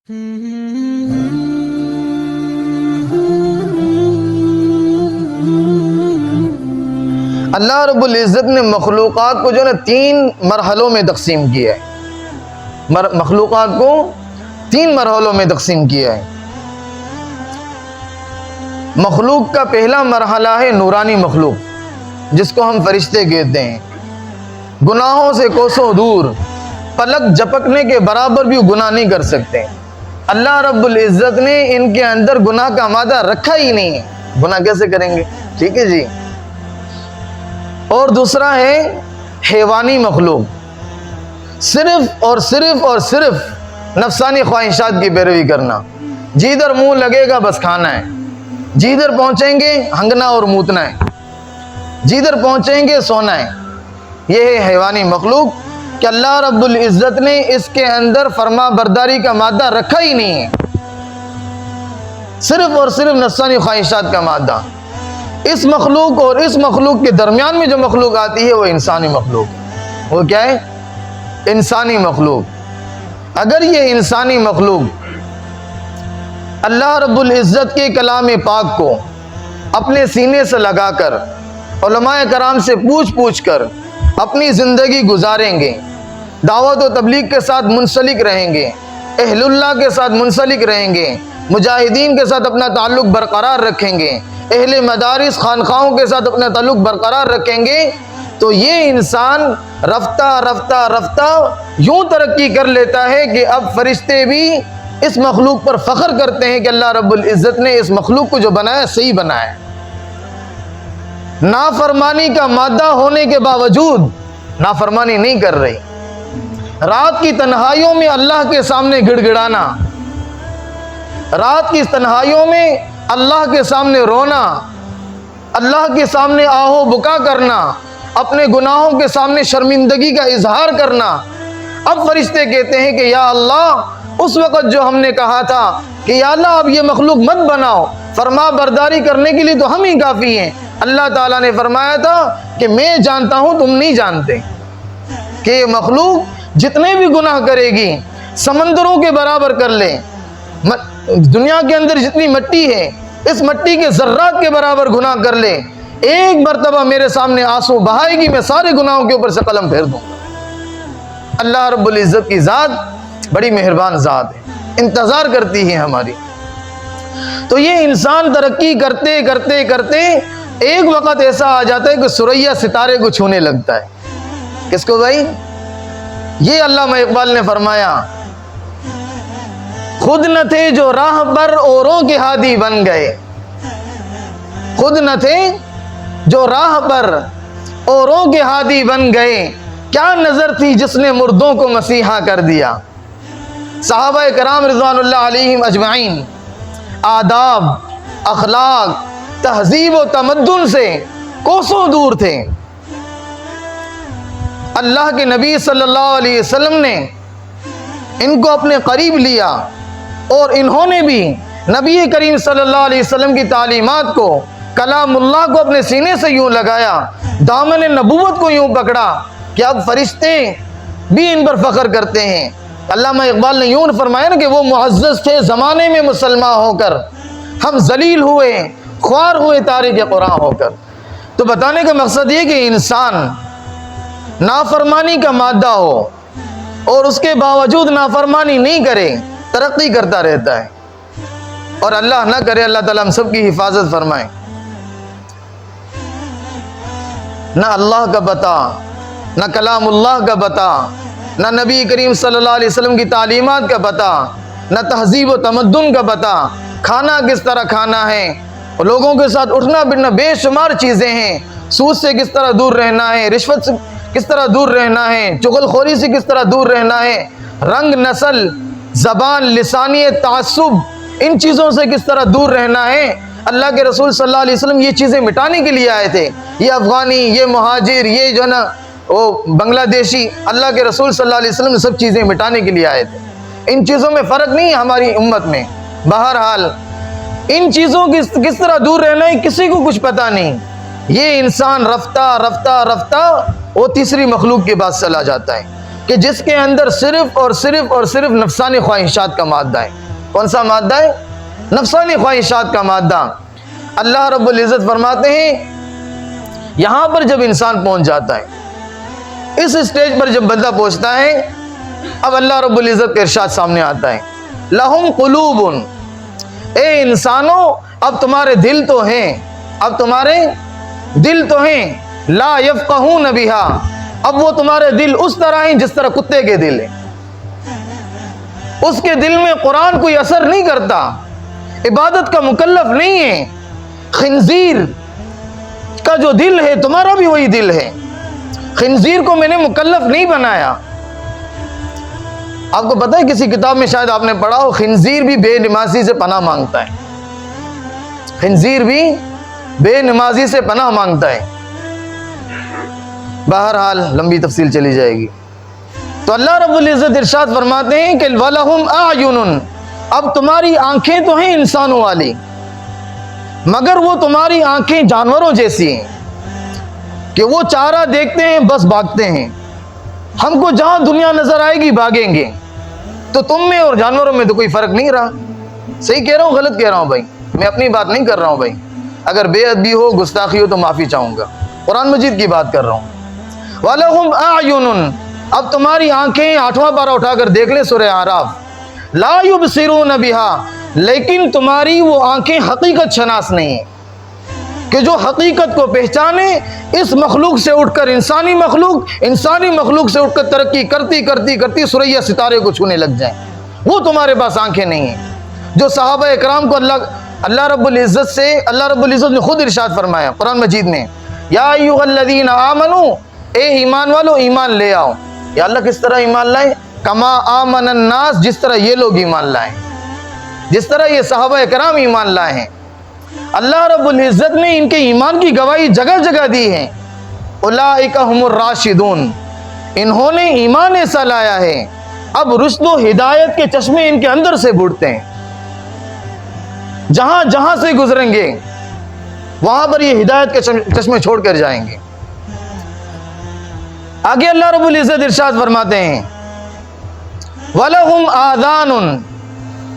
اللہ رب العزت نے مخلوقات کو جو ہے تین مرحلوں میں تقسیم کیا ہے. مخلوقات کو تین مرحلوں میں تقسیم کیا ہے. مخلوق کا پہلا مرحلہ ہے نورانی مخلوق، جس کو ہم فرشتے کہتے ہیں. گناہوں سے کوسوں دور، پلک جھپکنے کے برابر بھی گناہ نہیں کر سکتے. اللہ رب العزت نے ان کے اندر گناہ کا مادہ رکھا ہی نہیں ہے. گناہ کیسے کریں گے؟ ٹھیک ہے جی. اور دوسرا ہے حیوانی مخلوق، صرف اور صرف نفسانی خواہشات کی پیروی کرنا. جدھر منہ لگے گا بس کھانا ہے، جدھر پہنچیں گے ہنگنا اور موتنا ہے، جدھر پہنچیں گے سونا ہے. یہ ہے حیوانی مخلوق کہ اللہ رب العزت نے اس کے اندر فرما برداری کا مادہ رکھا ہی نہیں ہے، صرف اور صرف نفسانی خواہشات کا مادہ. اس مخلوق اور اس مخلوق کے درمیان میں جو مخلوق آتی ہے وہ انسانی مخلوق. وہ کیا ہے؟ انسانی مخلوق. اگر یہ انسانی مخلوق اللہ رب العزت کے کلام پاک کو اپنے سینے سے لگا کر علماء کرام سے پوچھ کر اپنی زندگی گزاریں گے، دعوت و تبلیغ کے ساتھ منسلک رہیں گے، اہل اللہ کے ساتھ منسلک رہیں گے، مجاہدین کے ساتھ اپنا تعلق برقرار رکھیں گے، اہل مدارس خانقاہوں کے ساتھ اپنا تعلق برقرار رکھیں گے، تو یہ انسان رفتہ یوں ترقی کر لیتا ہے کہ اب فرشتے بھی اس مخلوق پر فخر کرتے ہیں کہ اللہ رب العزت نے اس مخلوق کو جو بنایا صحیح بنایا. نافرمانی کا مادہ ہونے کے باوجود نافرمانی نہیں کر رہی. رات کی تنہائیوں میں اللہ کے سامنے گڑ گڑانا، رات کی تنہائیوں میں اللہ کے سامنے رونا، اللہ کے سامنے آہو بکا کرنا، اپنے گناہوں کے سامنے شرمندگی کا اظہار کرنا. اب فرشتے کہتے ہیں کہ یا اللہ، اس وقت جو ہم نے کہا تھا کہ یا اللہ اب یہ مخلوق مت بناؤ، فرما برداری کرنے کے لیے تو ہم ہی کافی ہیں. اللہ تعالیٰ نے فرمایا تھا کہ میں جانتا ہوں تم نہیں جانتے کہ یہ مخلوق جتنے بھی گناہ کرے گی سمندروں کے برابر کر لے، دنیا کے اندر جتنی مٹی ہے اس مٹی کے ذرات کے برابر گناہ کر لے، ایک مرتبہ میرے سامنے آنسو بہائے گی، میں سارے گناہوں کے اوپر سے قلم پھیر دوں. اللہ رب العزت کی ذات بڑی مہربان ذات ہے، انتظار کرتی ہے ہماری. تو یہ انسان ترقی کرتے ایک وقت ایسا آ جاتا ہے کہ ثریا ستارے کو چھونے لگتا ہے. کس کو بھائی؟ یہ علامہ اقبال نے فرمایا، خود نہ تھے جو راہ پر اوروں کے ہادی بن گئے، خود نہ تھے جو راہ پر اوروں کے ہادی بن گئے، کیا نظر تھی جس نے مردوں کو مسیحا کر دیا. صحابہ کرام رضوان اللہ علیہم اجمعین آداب، اخلاق، تہذیب و تمدن سے کوسوں دور تھے. اللہ کے نبی صلی اللہ علیہ وسلم نے ان کو اپنے قریب لیا اور انہوں نے بھی نبی کریم صلی اللہ علیہ وسلم کی تعلیمات کو، کلام اللہ کو اپنے سینے سے یوں لگایا، دامن نبوت کو یوں پکڑا کہ اب فرشتے بھی ان پر فخر کرتے ہیں. علامہ اقبال نے یوں فرمایا نا کہ وہ معزز تھے زمانے میں مسلمان ہو کر، ہم ذلیل ہوئے خوار ہوئے تارک قرآن ہو کر. تو بتانے کا مقصد یہ کہ انسان نافرمانی کا مادہ ہو اور اس کے باوجود نافرمانی نہیں کرے، ترقی کرتا رہتا ہے. اور اللہ نہ کرے، اللہ تعالیٰ ہم سب کی حفاظت فرمائے. نہ اللہ کا پتہ، نہ کلام اللہ کا پتہ، نہ نبی کریم صلی اللہ علیہ وسلم کی تعلیمات کا پتہ، نہ تہذیب و تمدن کا پتہ، کھانا کس طرح کھانا ہے، لوگوں کے ساتھ اٹھنا بیٹھنا، بے شمار چیزیں ہیں. سود سے کس طرح دور رہنا ہے، رشوت سے کس طرح دور رہنا ہے، چغل خوری سے کس طرح دور رہنا ہے، رنگ، نسل، زبان، لسانیت، تعصب، ان چیزوں سے کس طرح دور رہنا ہے. اللہ کے رسول صلی اللہ علیہ وسلم یہ چیزیں مٹانے کے لیے آئے تھے. یہ افغانی، یہ مہاجر، یہ جو نا وہ بنگلہ دیشی، اللہ کے رسول صلی اللہ علیہ وسلم سب چیزیں مٹانے کے لیے آئے تھے. ان چیزوں میں فرق نہیں ہے ہماری امت میں. بہرحال ان چیزوں کی کس طرح دور رہنا ہے کسی کو کچھ پتہ نہیں. یہ انسان رفتہ وہ تیسری مخلوق کے پاس چلا جاتا ہے. کہ جس کے اندر صرف اور صرف نفسانی خواہشات کا مادہ ہے. کون سا مادہ ہے؟ نفسانی خواہشات کا مادہ. اللہ رب العزت فرماتے ہیں یہاں پر جب انسان پہنچ جاتا ہے, اس اسٹیج پر جب بندہ پہنچتا ہے, اب اللہ رب العزت کا ارشاد سامنے آتا ہے, لہم قلوب, اے انسانوں اب تمہارے دل تو ہیں, اب تمہارے دل تو ہیں, لا یفقہون بہا, اب وہ تمہارے دل اس طرح ہیں جس طرح کتے کے دل ہیں. اس کے دل میں قرآن کوئی اثر نہیں کرتا, عبادت کا مکلف نہیں ہے. خنزیر کا جو دل ہے تمہارا بھی وہی دل ہے. خنزیر کو میں نے مکلف نہیں بنایا. آپ کو پتہ ہے کسی کتاب میں شاید آپ نے پڑھا ہو, خنزیر بھی بے نمازی سے پناہ مانگتا ہے. خنزیر بھی بے نمازی سے پناہ مانگتا ہے. بہرحال لمبی تفصیل چلی جائے گی. تو اللہ رب العزت ارشاد فرماتے ہیں کہ وَلَهُمْ أَعْيُنٌ, اب تمہاری آنکھیں تو ہیں انسانوں والی, مگر وہ تمہاری آنکھیں جانوروں جیسی ہیں کہ وہ چارہ دیکھتے ہیں بس بھاگتے ہیں. ہم کو جہاں دنیا نظر آئے گی بھاگیں گے. تو تم میں اور جانوروں میں تو کوئی فرق نہیں رہا. صحیح کہہ رہا ہوں غلط کہہ رہا ہوں بھائی؟ میں اپنی بات نہیں کر رہا ہوں بھائی. اگر بے ادبی ہو, گستاخی ہو تو معافی چاہوں گا. قرآن مجید کی بات کر رہا ہوں. وَلَهُمْ أَعْيُنٌ, اب تمہاری آنکھیں, 8واں پارہ اٹھا کر دیکھ لیں سورہ اعراف, لا يبصرون بها, لیکن تمہاری وہ آنکھیں حقیقت شناس نہیں ہیں کہ جو حقیقت کو پہچانے. اس مخلوق سے اٹھ کر انسانی مخلوق سے اٹھ کر ترقی کرتی ثریا ستارے کو چھونے لگ جائیں, وہ تمہارے پاس آنکھیں نہیں ہیں. جو صحابہ اکرام کو اللہ رب العزت نے خود ارشاد فرمایا قرآن مجید میں, یا ایھا الذین آمنوا, اے ایمان والو ایمان لے آؤ. یا اللہ کس طرح ایمان لائے؟ کما آمن الناس, جس طرح یہ لوگ ایمان لائے, جس طرح یہ صحابہ اکرام ایمان لائے ہیں. اللہ رب العزت نے ان کے ایمان کی گواہی جگہ جگہ دی ہے. اولئک ھم الراشدون, انہوں نے ایمان ایسا لایا ہے اب رشد و ہدایت کے چشمے ان کے اندر سے بڑھتے ہیں. جہاں جہاں سے گزریں گے وہاں پر یہ ہدایت کے چشمے چھوڑ کر جائیں گے. آگے اللہ رب العزت ارشاد فرماتے ہیں وَلَهُمْ آذَانٌ,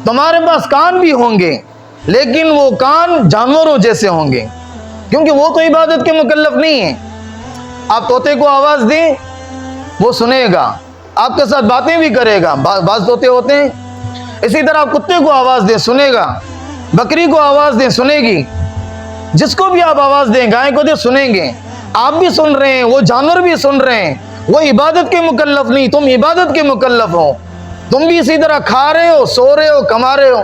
تمہارے پاس کان بھی ہوں گے لیکن وہ کان جانوروں جیسے ہوں گے, کیونکہ وہ تو عبادت کے مکلف نہیں ہیں. آپ طوطے کو آواز دیں وہ سنے گا, آپ کے ساتھ باتیں بھی کرے گا, بعض طوطے ہوتے ہیں. اسی طرح آپ کتے کو آواز دیں سنے گا, بکری کو آواز دیں سنے گی, جس کو بھی آپ آواز دیں, گائے کو دیں سنیں گے. آپ بھی سن رہے ہیں, وہ جانور بھی سن رہے ہیں. وہ عبادت کے مکلف نہیں, تم عبادت کے مکلف ہو. تم بھی اسی طرح کھا رہے ہو, سو رہے ہو, کما رہے ہو,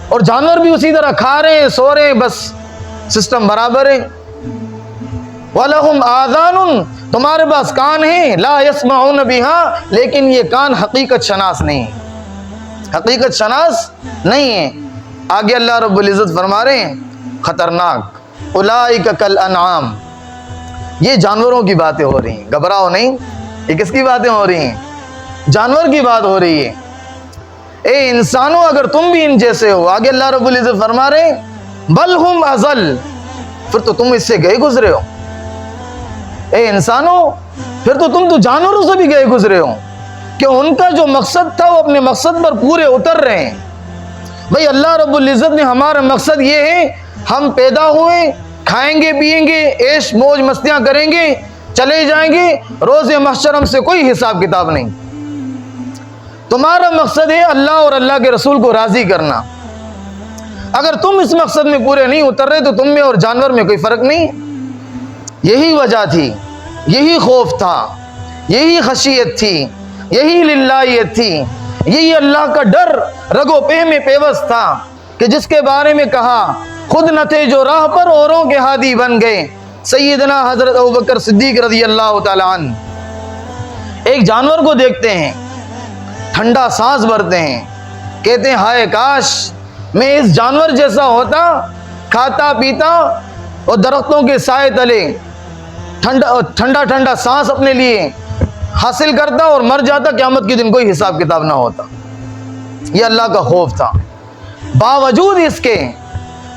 اور جانور بھی اسی طرح کھا رہے ہیں, سو رہے ہیں, بس سسٹم برابر ہے. وَلَهُمْ آذَانٌ, تمہارے پاس کان ہیں, لا يسمعون بها, لیکن یہ کان حقیقت شناس نہیں, حقیقت شناس نہیں ہے. آگے اللہ رب العزت فرما رہے ہیں خطرناک, اولئک کالانعام, یہ جانوروں کی باتیں ہو رہی ہیں, گھبراؤ نہیں. یہ کس کی باتیں ہو رہی ہیں؟ جانور کی بات ہو رہی ہے. اے انسانوں اگر تم بھی ان جیسے ہو. آگے اللہ رب العزت فرما رہے ہیں بل ہم اضل, پھر تو تم اس سے گئے گزرے ہو. اے انسانوں پھر تو تم تو جانوروں سے بھی گئے گزرے ہو, کہ ان کا جو مقصد تھا وہ اپنے مقصد پر پورے اتر رہے ہیں. بھئی اللہ رب العزت نے ہمارا مقصد یہ ہے, ہم پیدا ہوئے, کھائیں گے پیئیں گے, عیش موج مستیاں کریں گے, چلے جائیں گے, روز محشر ہم سے کوئی حساب کتاب نہیں. تمہارا مقصد ہے اللہ اور اللہ کے رسول کو راضی کرنا. اگر تم اس مقصد میں پورے نہیں اتر رہے تو تم میں اور جانور میں کوئی فرق نہیں. یہی وجہ تھی, یہی خوف تھا, یہی خشیت تھی, یہی للہیت تھی, یہی اللہ کا ڈر رگ و پہ میں پیوست تھا کہ جس کے بارے میں کہا خود نہ تھے جو راہ پر اوروں کے ہادی بن گئے, سیدنا حضرت ابوبکر صدیق رضی اللہ تعالی عنہ. ایک جانور کو دیکھتے ہیں, ٹھنڈا سانس بھرتے ہیں, کہتے ہیں ہائے کاش میں اس جانور جیسا ہوتا, کھاتا پیتا اور درختوں کے سائے تلے ٹھنڈا ٹھنڈا سانس اپنے لیے حاصل کرتا اور مر جاتا, قیامت کے دن کوئی حساب کتاب نہ ہوتا. یہ اللہ کا خوف تھا. باوجود اس کے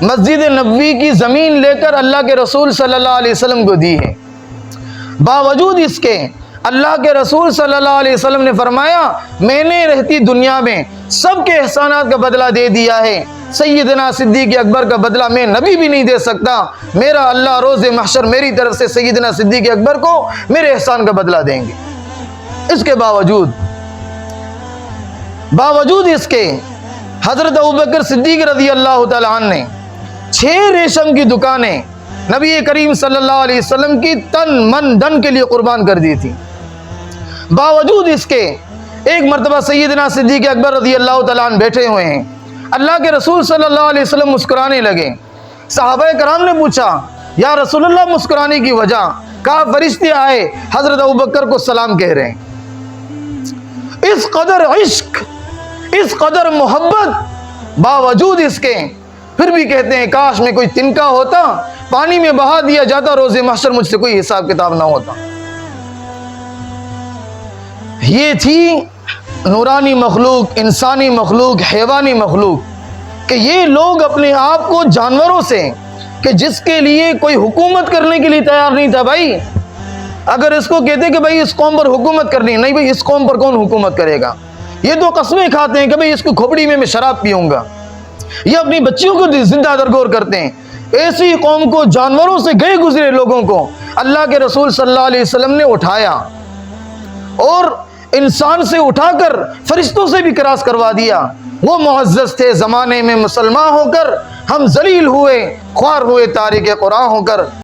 مسجد نبوی کی زمین لے کر اللہ کے رسول صلی اللہ علیہ وسلم کو دی ہے. باوجود اس کے اللہ کے رسول صلی اللہ علیہ وسلم نے فرمایا میں نے رہتی دنیا میں سب کے احسانات کا بدلہ دے دیا ہے، سیدنا صدیق اکبر کا بدلہ میں نبی بھی نہیں دے سکتا، میرا اللہ روز محشر میری طرف سے سیدنا صدیق اکبر کو میرے احسان کا بدلہ دیں گے۔ اس کے باوجود اس کے حضرت ابوبکر صدیق رضی اللہ تعالیٰ عنہ نے 6 ریشم کی دکانیں نبی کریم صلی اللہ علیہ وسلم کی تن من دن کے لیے قربان کر دی تھی۔ باوجود اس کے ایک مرتبہ سیدنا صدیق اکبر رضی اللہ تعالیٰ عنہ بیٹھے ہوئے ہیں، اللہ کے رسول صلی اللہ علیہ وسلم مسکرانے لگے۔ صحابہ کرام نے پوچھا یا رسول اللہ مسکرانے کی وجہ؟ کہا فرشتے آئے حضرت ابوبکر کو سلام کہہ رہے ہیں۔ اس قدر عشق، اس قدر محبت، باوجود اس کے پھر بھی کہتے ہیں کاش میں کوئی تنکا ہوتا، پانی میں بہا دیا جاتا، روز محشر مجھ سے کوئی حساب کتاب نہ ہوتا۔ یہ تھی نورانی مخلوق، انسانی مخلوق، حیوانی مخلوق، کہ یہ لوگ اپنے آپ کو جانوروں سے، کہ جس کے لیے کوئی حکومت کرنے کے لیے تیار نہیں تھا بھائی، اگر اس کو کہتے کہ بھائی اس قوم پر حکومت کرنی، نہیں بھائی اس قوم پر کون حکومت کرے گا، یہ تو قسمیں کھاتے ہیں کہ بھئی اس کو کھوپڑی میں شراب پیوں گا، یہ اپنی بچیوں کو زندہ درگور کرتے ہیں۔ ایسی قوم کو، جانوروں سے گئے گزرے لوگوں کو اللہ کے رسول صلی اللہ علیہ وسلم نے اٹھایا اور انسان سے اٹھا کر فرشتوں سے بھی کراس کروا دیا۔ وہ معزز تھے زمانے میں، مسلمان ہو کر ہم ذلیل ہوئے، خوار ہوئے تارک قرآن ہو کر۔